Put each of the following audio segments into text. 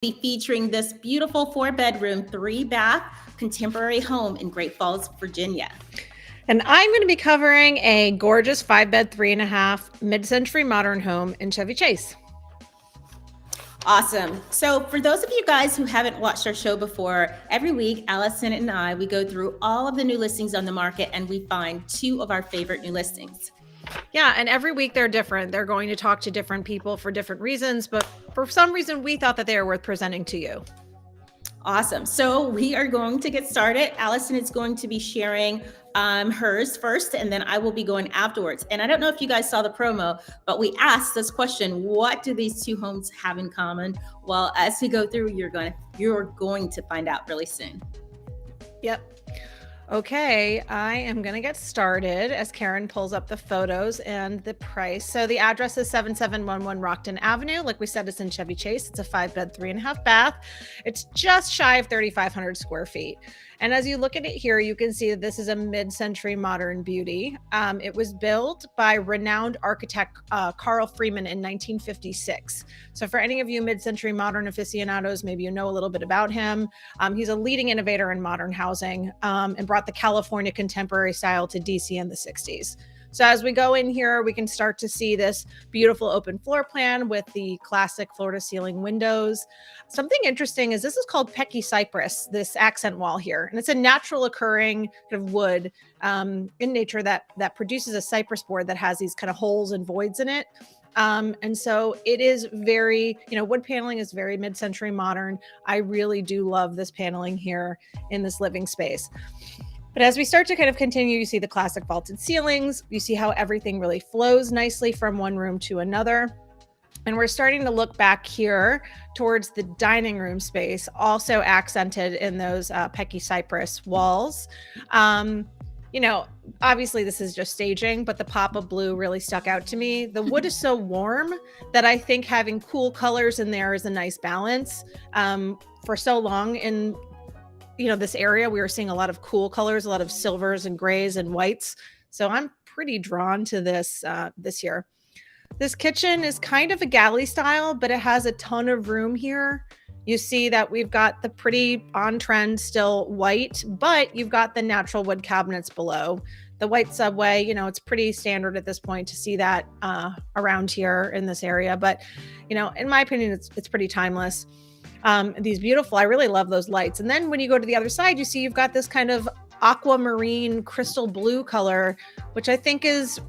be featuring this beautiful 4-bedroom, 3-bath contemporary home in Great Falls, Virginia. And I'm going to be covering a gorgeous 5-bed, 3.5 mid-century modern home in Chevy Chase. Awesome. So for those of you guys who haven't watched our show before, every week, Alison and I, we go through all of the new listings on the market and we find 2 of our favorite new listings. Yeah, and every week they're different. They're going to talk to different people for different reasons, but for some reason we thought that they were worth presenting to you. Awesome. So we are going to get started. Alison is going to be sharing hers first, and then I will be going afterwards. And I don't know if you guys saw the promo, but we asked this question: what do these 2 homes have in common? Well, as we go through, you're going to find out really soon. Yep. Okay, I am going to get started as Karen pulls up the photos and the price. So the address is 7711 Rockton Avenue. Like we said, it's in Chevy Chase. It's a 5-bed, 3.5 bath. It's just shy of 3,500 square feet. And as you look at it here, you can see that this is a mid-century modern beauty. It was built by renowned architect Carl Freeman in 1956. So for any of you mid-century modern aficionados, maybe you know a little bit about him. He's a leading innovator in modern housing and brought the California contemporary style to DC in the 60s. So as we go in here, we can start to see this beautiful open floor plan with the classic floor to ceiling windows. Something interesting is this is called Pecky cypress, this accent wall here. And it's a natural occurring kind of wood in nature that produces a cypress board that has these kind of holes and voids in it. And so it is very, wood paneling is very mid-century modern. I really do love this paneling here in this living space. But as we start to kind of continue, you see the classic vaulted ceilings. You see how everything really flows nicely from one room to another. And we're starting to look back here towards the dining room space, also accented in those Pecky cypress walls. Obviously this is just staging, but the pop of blue really stuck out to me. The wood is so warm that I think having cool colors in there is a nice balance. For so long in this area, we were seeing a lot of cool colors, a lot of silvers and grays and whites. So I'm pretty drawn to this this year. This kitchen is kind of a galley style, but it has a ton of room here. You see that we've got the pretty on-trend still white, but you've got the natural wood cabinets below. The white subway, it's pretty standard at this point to see that around here in this area. But, in my opinion, it's pretty timeless. These beautiful, I really love those lights. And then when you go to the other side, you see you've got this kind of aquamarine crystal blue color, which I think is,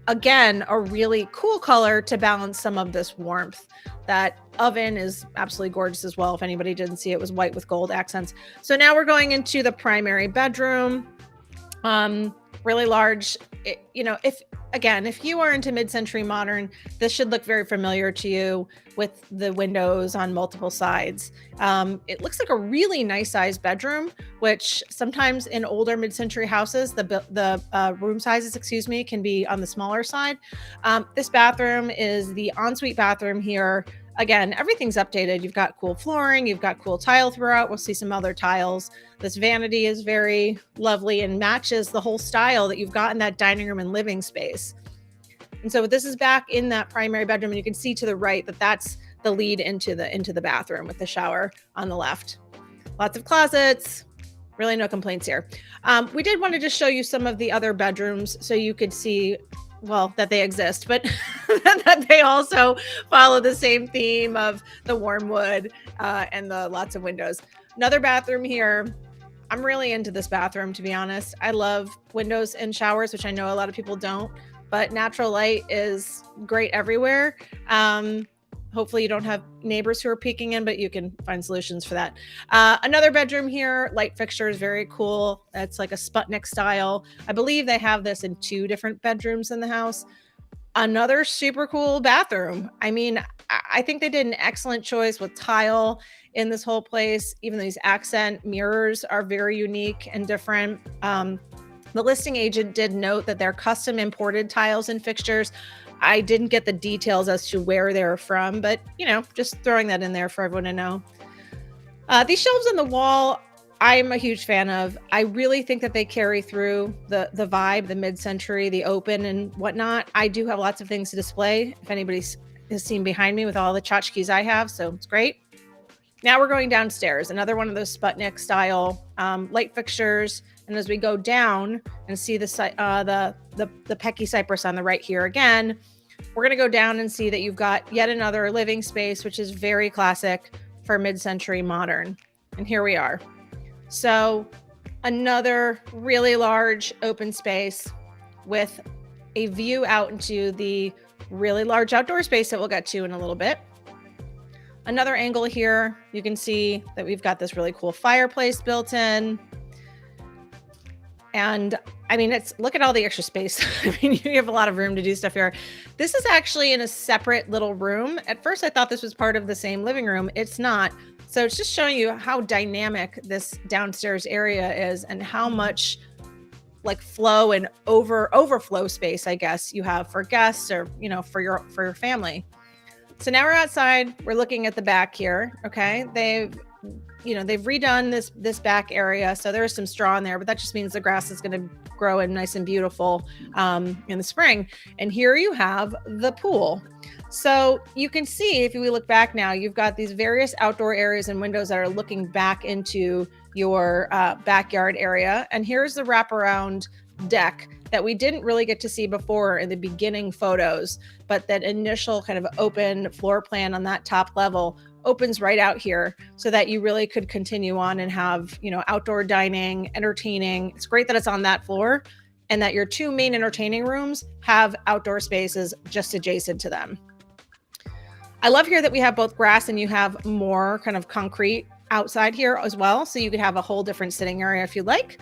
again, a really cool color to balance some of this warmth. That oven is absolutely gorgeous as well. If anybody didn't see, it was white with gold accents. So now we're going into the primary bedroom. Really large. If you are into mid-century modern, this should look very familiar to you with the windows on multiple sides. It looks like a really nice sized bedroom, which sometimes in older mid-century houses, the room sizes, can be on the smaller side. This bathroom is the ensuite bathroom here. Again, everything's updated. You've got cool flooring, you've got cool tile throughout. We'll see some other tiles. This vanity is very lovely and matches the whole style that you've got in that dining room and living space. And so this is back in that primary bedroom, and you can see to the right that that's the lead into the bathroom with the shower on the left. Lots of closets. Really no complaints here. We did want to just show you some of the other bedrooms so you could see that they exist, but that they also follow the same theme of the warm wood and the lots of windows. Another bathroom here. I'm really into this bathroom, to be honest. I love windows and showers, which I know a lot of people don't, but natural light is great everywhere. Hopefully you don't have neighbors who are peeking in, but you can find solutions for that. Another bedroom here, light fixtures, very cool. It's like a Sputnik style. I believe they have this in 2 different bedrooms in the house. Another super cool bathroom. I mean, I think they did an excellent choice with tile in this whole place. Even these accent mirrors are very unique and different. The listing agent did note that they're custom imported tiles and fixtures. I didn't get the details as to where they're from, but just throwing that in there for everyone to know. These shelves on the wall, I'm a huge fan of. I really think that they carry through the vibe, the mid-century, the open and whatnot. I do have lots of things to display if anybody has seen behind me with all the tchotchkes I have, so it's great. Now we're going downstairs, another one of those Sputnik style light fixtures. And as we go down and see the Pecky cypress on the right here again, we're going to go down and see that you've got yet another living space, which is very classic for mid-century modern. And here we are. So another really large open space with a view out into the really large outdoor space that we'll get to in a little bit. Another angle here, you can see that we've got this really cool fireplace built in. And I mean, look at all the extra space. I mean, you have a lot of room to do stuff here. This is actually in a separate little room. At first, I thought this was part of the same living room. It's not. So it's just showing you how dynamic this downstairs area is and how much like flow and overflow space, I guess, you have for guests or, you know, for your family. So now we're outside. We're looking at the back here. Okay. They've redone this back area. So there's some straw in there, but that just means the grass is going to grow in nice and beautiful in the spring. And here you have the pool. So you can see, if we look back now, you've got these various outdoor areas and windows that are looking back into your backyard area. And here's the wraparound deck that we didn't really get to see before in the beginning photos, but that initial kind of open floor plan on that top level opens right out here so that you really could continue on and have, you know, outdoor dining, entertaining. It's great that it's on that floor and that your two main entertaining rooms have outdoor spaces just adjacent to them. I love here that we have both grass and you have more kind of concrete outside here as well. So you could have a whole different sitting area if you like.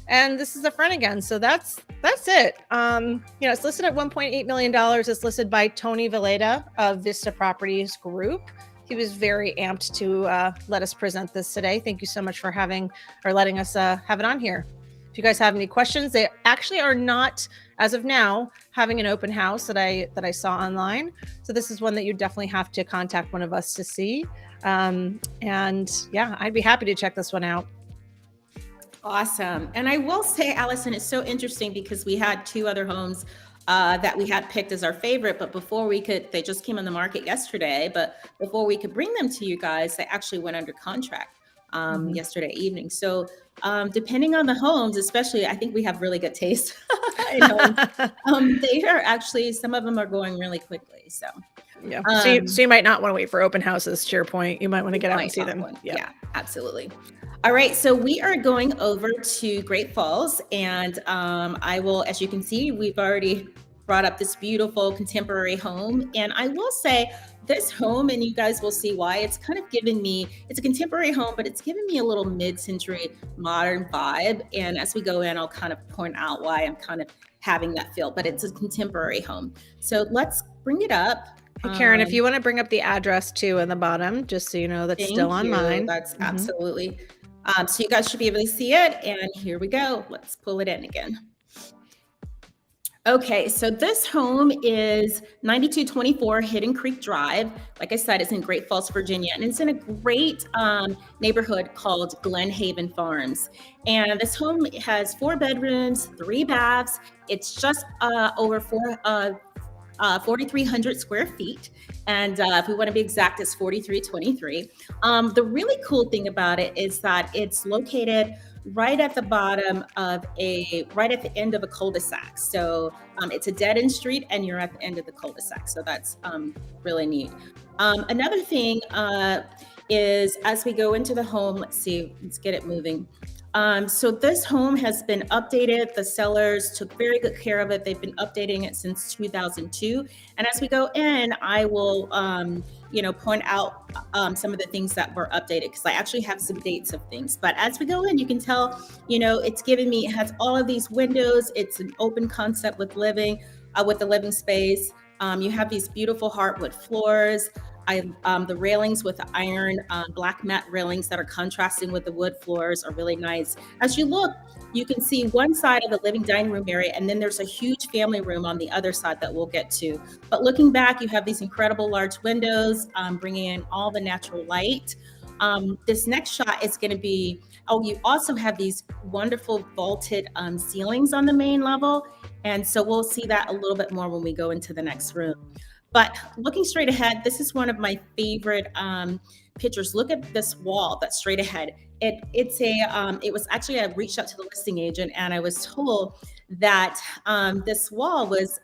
And this is the front again. So that's it. It's listed at $1.8 million. It's listed by Tony Villeda of Vista Properties Group. He was very amped to let us present this today. Thank you so much for letting us have it on here. If you guys have any questions, they actually are not, as of now, having an open house that I saw online. So this is one that you definitely have to contact one of us to see. And yeah, I'd be happy to check this one out. Awesome. And I will say, Alison, it's so interesting because we had two other homes that we had picked as our favorite, but they just came on the market yesterday, but before we could bring them to you guys, they actually went under contract yesterday evening. So depending on the homes, especially, I think we have really good taste. They are actually, some of them are going really quickly. So yeah. So you might not want to wait for open houses, to your point. You might want to get out and see them. Yeah, absolutely. All right, so we are going over to Great Falls, and I will, as you can see, we've already brought up this beautiful contemporary home. And I will say this home, and you guys will see why, it's kind of given me, it's a contemporary home, but it's given me a little mid-century modern vibe. And as we go in, I'll kind of point out why I'm kind of having that feel, but it's a contemporary home. So let's bring it up. Hey, Karen, if you want to bring up the address too in the bottom, just so you know that's still on mine. That's absolutely. So you guys should be able to see it. And here we go. Let's pull it in again. Okay, so this home is 9224 Hidden Creek Drive. Like I said, it's in Great Falls, Virginia, and it's in a great neighborhood called Glen Haven Farms. And this home has 4 bedrooms, 3 baths. It's just over 4,300 square feet. And if we want to be exact, it's 4,323. The really cool thing about it is that it's located right at the bottom of right at the end of a cul-de-sac. So it's a dead end street and you're at the end of the cul-de-sac. So that's really neat. Another thing is, as we go into the home, let's get it moving. So this home has been updated. The sellers took very good care of it. They've been updating it since 2002. And as we go in, I will, point out some of the things that were updated, because I actually have some dates of things. But as we go in, you can tell, it has all of these windows. It's an open concept with the living space. You have these beautiful hardwood floors. The railings with the iron black mat railings that are contrasting with the wood floors are really nice. As you look, you can see one side of the living dining room area, and then there's a huge family room on the other side that we'll get to. But looking back, you have these incredible large windows, bringing in all the natural light. This next shot is going to be, you also have these wonderful vaulted ceilings on the main level. And so we'll see that a little bit more when we go into the next room. But looking straight ahead, this is one of my favorite pictures. Look at this wall that's straight ahead. It was actually, I reached out to the listing agent and I was told that this wall was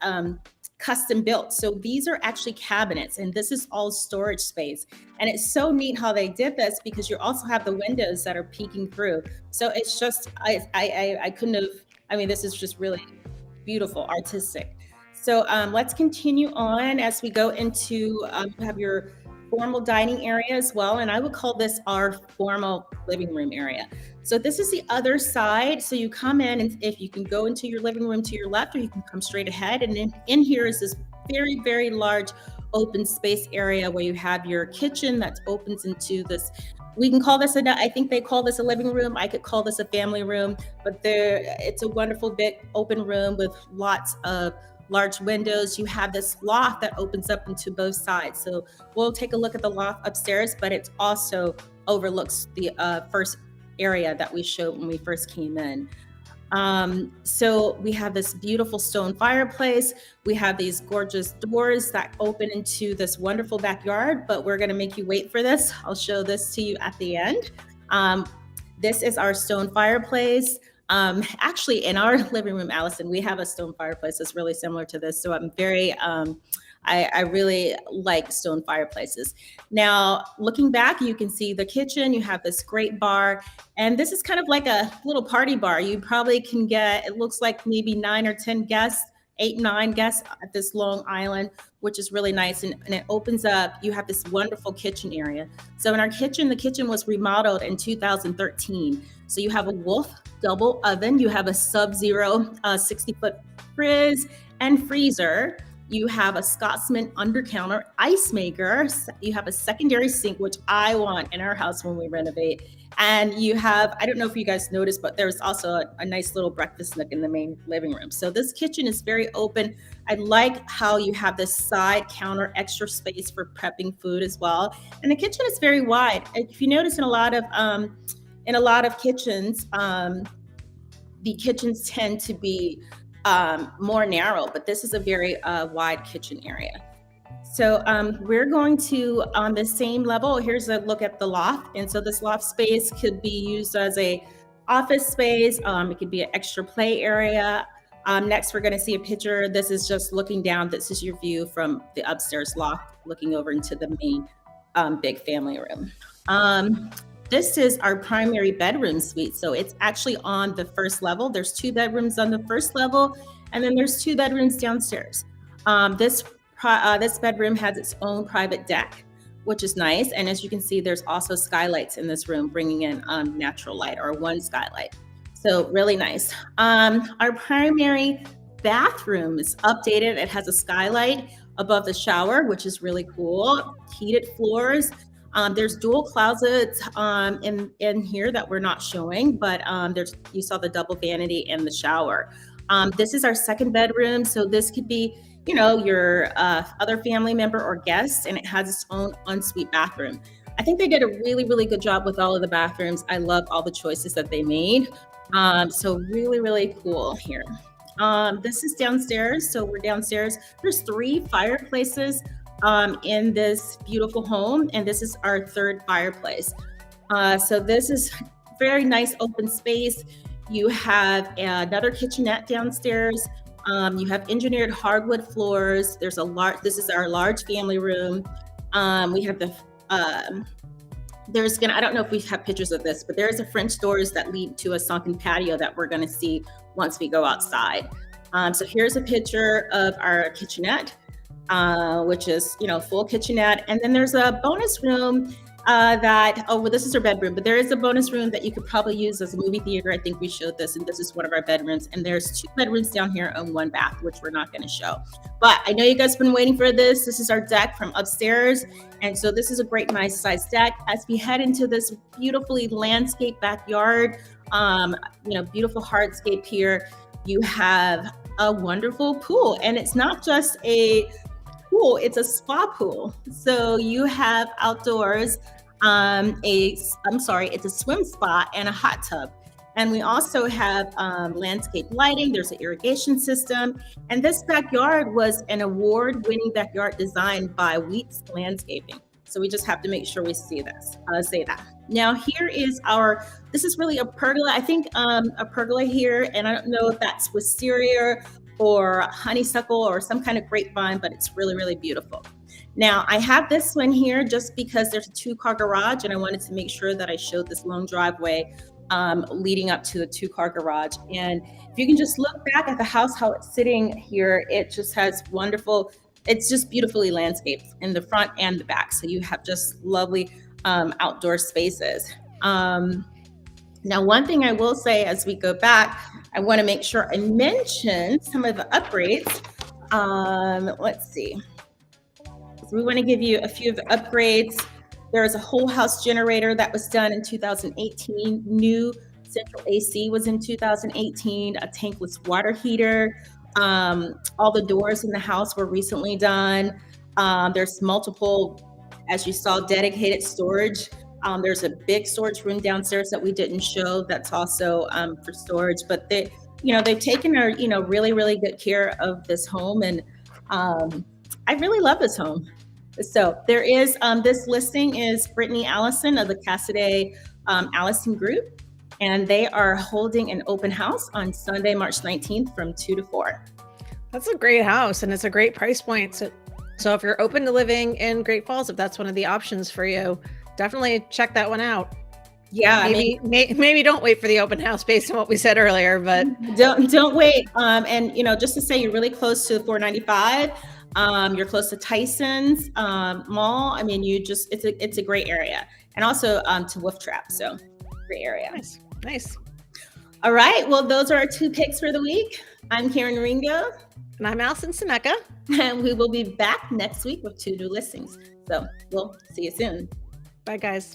custom built. So these are actually cabinets and this is all storage space. And it's so neat how they did this because you also have the windows that are peeking through. So it's just, I couldn't have, I mean, this is just really beautiful, artistic. So let's continue on as we go into, you have your formal dining area as well. And I would call this our formal living room area. So this is the other side. So you come in and if you can go into your living room to your left, or you can come straight ahead. And in here is this very, very large open space area where you have your kitchen that opens into this. We can call this I think they call this a living room. I could call this a family room, but it's a wonderful big open room with lots of large windows. You have this loft that opens up into both sides. So we'll take a look at the loft upstairs, but it also overlooks the first area that we showed when we first came in. So we have this beautiful stone fireplace. We have these gorgeous doors that open into this wonderful backyard, but we're going to make you wait for this. I'll show this to you at the end. This is our stone fireplace. Actually, in our living room, Alison, we have a stone fireplace that's really similar to this. So I'm very, I really like stone fireplaces. Now, looking back, you can see the kitchen. You have this great bar. And this is kind of like a little party bar. You probably can get, it looks like maybe 9 or 10 guests, 8, 9 guests at this long island, which is really nice. And it opens up, you have this wonderful kitchen area. So in our kitchen, the kitchen was remodeled in 2013. So you have a Wolf double oven, you have a Sub-Zero 60-foot frizz and freezer. You have a Scotsman undercounter ice maker. You have a secondary sink, which I want in our house when we renovate. And you have, I don't know if you guys noticed, but there's also a nice little breakfast nook in the main living room. So this kitchen is very open. I like how you have this side counter, extra space for prepping food as well. And the kitchen is very wide. If you notice in a lot of kitchens, the kitchens tend to be more narrow, but this is a very wide kitchen area. So we're going to, on the same level, here's a look at the loft. And so this loft space could be used as a office space. It could be an extra play area. Next, we're going to see a picture. This is just looking down. This is your view from the upstairs loft, looking over into the main big family room. This is our primary bedroom suite. So it's actually on the first level. There's 2 bedrooms on the first level, and then there's 2 bedrooms downstairs. This bedroom has its own private deck, which is nice. And as you can see, there's also skylights in this room, bringing in natural light, or 1 skylight. So really nice. Our primary bathroom is updated. It has a skylight above the shower, which is really cool. Heated floors. There's dual closets in here that we're not showing, but you saw the double vanity in the shower. This is our second bedroom. So this could be, your other family member or guest, and it has its own ensuite bathroom. I think they did a really, really good job with all of the bathrooms. I love all the choices that they made. So really, really cool here. This is downstairs. So we're downstairs. There's 3 fireplaces in this beautiful home, and this is our 3rd fireplace. So this is very nice open space. You have another kitchenette downstairs. You have engineered hardwood floors. This is our large family room. We have I don't know if we have pictures of this, but there's a French doors that lead to a sunken patio that we're going to see once we go outside. So here's a picture of our kitchenette, which is, full kitchenette. And then there's a bonus room this is our bedroom, but there is a bonus room that you could probably use as a movie theater. I think we showed this, and this is one of our bedrooms. And there's 2 bedrooms down here and 1 bath, which we're not going to show. But I know you guys have been waiting for this. This is our deck from upstairs. And so this is a great, nice size deck. As we head into this beautifully landscaped backyard, beautiful hardscape here, you have a wonderful pool. And it's not just a pool, it's a spa pool. So you have outdoors, it's a swim spa and a hot tub. And we also have landscape lighting. There's an irrigation system. And this backyard was an award-winning backyard design by Wheats Landscaping. So we just have to make sure we see this, say that. Now here is this is really a pergola. I think a pergola here, and I don't know if that's wisteria or honeysuckle or some kind of grapevine, but it's really, really beautiful. Now I have this one here just because there's a 2-car garage, and I wanted to make sure that I showed this long driveway leading up to the 2-car garage. And if you can just look back at the house, how it's sitting here, it just has wonderful, it's just beautifully landscaped in the front and the back. So you have just lovely outdoor spaces. Now, one thing I will say as we go back, I want to make sure I mention some of the upgrades. Let's see. So we want to give you a few of the upgrades. There is a whole house generator that was done in 2018. New central AC was in 2018. A tankless water heater. All the doors in the house were recently done. There's multiple, as you saw, dedicated storage. There's a big storage room downstairs that we didn't show. That's also for storage. But they've taken really, really good care of this home, and I really love this home. So there is this listing is Brittany Allison of the Cassidy Alison Group, and they are holding an open house on Sunday, March 19th from 2 to 4. That's a great house, and it's a great price point. So if you're open to living in Great Falls, if that's one of the options for you, definitely check that one out. Yeah, maybe don't wait for the open house based on what we said earlier, but don't wait. And just to say, you're really close to the 495. You're close to Tyson's Mall. I mean, it's a great area, and also to Wolf Trap. So great area. Nice. All right. Well, those are our 2 picks for the week. I'm Karen Ringo. And I'm Alison Scimeca. And we will be back next week with 2 new listings. So we'll see you soon. Bye, guys.